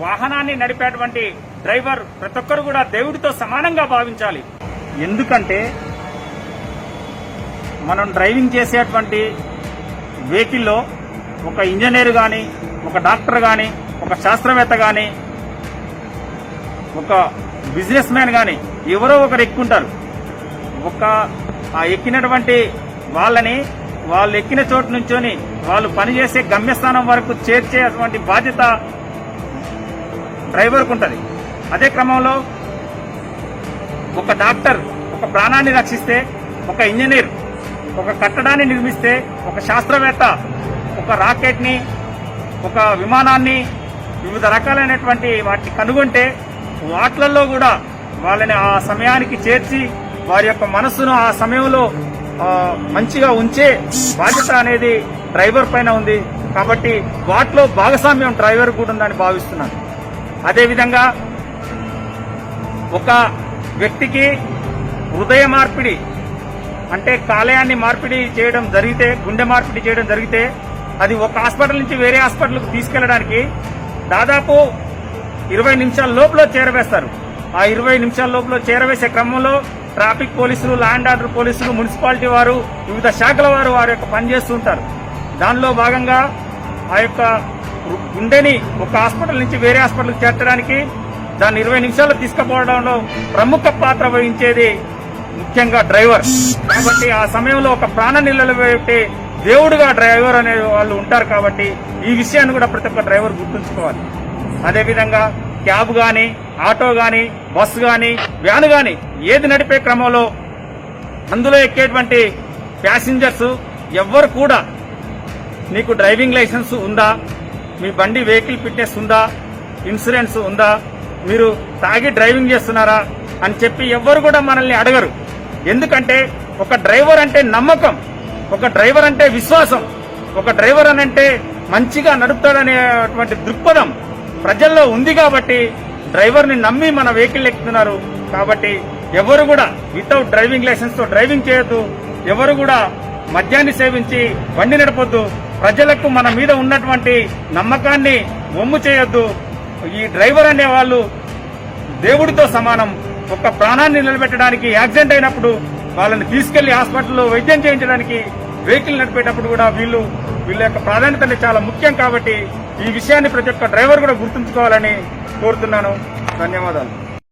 వాహనాన్ని నడిపేటువంటి డ్రైవర్ ప్రతి ఒక్కరు కూడా దేవుడితో సమానంగా భావించాలి. ఎందుకంటే మనం డ్రైవింగ్ చేసేటువంటి వెహికల్లో ఒక ఇంజనీర్ కానీ, ఒక డాక్టర్ కానీ, ఒక శాస్త్రవేత్త కానీ, ఒక బిజినెస్ మ్యాన్ కానీ ఎవరో ఒకరు ఎక్కుంటారు. ఆ ఎక్కినటువంటి వాళ్ళని వాళ్ళు ఎక్కిన చోటు నుంచొని వాళ్ళు పనిచేసే గమ్యస్థానం వరకు చేర్చేటువంటి బాధ్యత డ్రైవర్కు ఉంటుంది. అదే క్రమంలో ఒక డాక్టర్ ఒక ప్రాణాన్ని రక్షిస్తే, ఒక ఇంజనీర్ ఒక కట్టడాన్ని నిర్మిస్తే, ఒక శాస్త్రవేత్త ఒక రాకెట్ ని, ఒక విమానాన్ని, వివిధ రకాలైనటువంటి వాటిని కనుగొంటే వాటిలలో కూడా వాళ్ళని ఆ సమయానికి చేర్చి వారి యొక్క మనస్సును ఆ సమయంలో మంచిగా ఉంచే బాధ్యత అనేది డ్రైవర్ పైన ఉంది. కాబట్టి వాటిలో భాగస్వామ్యం డ్రైవర్ కూడా ఉందని భావిస్తున్నాను. అదేవిధంగా ఒక వ్యక్తికి హృదయ మార్పిడి అంటే కాలేయాన్ని మార్పిడి చేయడం జరిగితే, గుండె మార్పిడి చేయడం జరిగితే అది ఒక హాస్పిటల్ నుంచి వేరే హాస్పిటల్కి తీసుకెళ్లడానికి దాదాపు 20 నిమిషాల లోపల చేరవేస్తారు. ఆ 20 నిమిషాల లోపల చేరవేసే క్రమంలో ట్రాఫిక్ పోలీసులు, ల్యాండ్ ఆర్డర్ పోలీసులు, మున్సిపాలిటీ వారు, వివిధ శాఖల వారు వారి యొక్క పనిచేస్తూ ఉంటారు. దానిలో భాగంగా ఆ యొక్క గుండెని ఒక హాస్పిటల్ నుంచి వేరే హాస్పిటల్కి చేర్చడానికి దాన్ని 20 నిమిషాలు తీసుకుపోవడంలో ప్రముఖ పాత్ర వహించేది ముఖ్యంగా డ్రైవర్. కాబట్టి ఆ సమయంలో ఒక ప్రాణ నిలబెట్టే దేవుడుగా డ్రైవర్ అనే వాళ్ళు ఉంటారు. కాబట్టి ఈ విషయాన్ని కూడా ప్రతి ఒక్క డ్రైవర్ గుర్తుంచుకోవాలి. అదేవిధంగా క్యాబ్ గాని, ఆటో గాని, బస్సు గాని, వ్యాన్ గాని ఏది నడిపే క్రమంలో అందులో ఎక్కేటువంటి ప్యాసింజర్స్ ఎవ్వరు కూడా నీకు డ్రైవింగ్ లైసెన్స్ ఉందా, మీ బండి వెహికల్ ఫిట్నెస్ ఉందా, ఇన్సూరెన్స్ ఉందా, మీరు తాగి డ్రైవింగ్ చేస్తున్నారా అని చెప్పి ఎవ్వరు కూడా మనల్ని అడగరు. ఎందుకంటే ఒక డ్రైవర్ అంటే నమ్మకం, ఒక డ్రైవర్ అంటే విశ్వాసం, ఒక డ్రైవర్ అనంటే మంచిగా నడుపుతాడనేటువంటి దృక్పథం ప్రజల్లో ఉంది. కాబట్టి డ్రైవర్ని నమ్మి మన వెహికల్ ఎక్కుతున్నారు. కాబట్టి ఎవరు కూడా వితౌట్ డ్రైవింగ్ లైసెన్స్ తో డ్రైవింగ్ చేయొద్దు. ఎవరు కూడా మద్యాన్ని సేవించి బండి నడపొద్దు. ప్రజలకు మన మీద ఉన్నటువంటి నమ్మకాన్ని వమ్ము చేయొద్దు. ఈ డ్రైవర్ అనే వాళ్ళు దేవుడితో సమానం. ఒక ప్రాణాన్ని నిలబెట్టడానికి యాక్సిడెంట్ అయినప్పుడు వాళ్ళని తీసుకెళ్లి హాస్పిటల్లో వైద్యం చేయించడానికి వెహికల్ నడిపేటప్పుడు కూడా వీళ్ళ యొక్క ప్రాధాన్యత చాలా ముఖ్యం. కాబట్టి ఈ విషయాన్ని ప్రతి ఒక్క డ్రైవర్ కూడా గుర్తుంచుకోవాలని కోరుతున్నాను. ధన్యవాదాలు.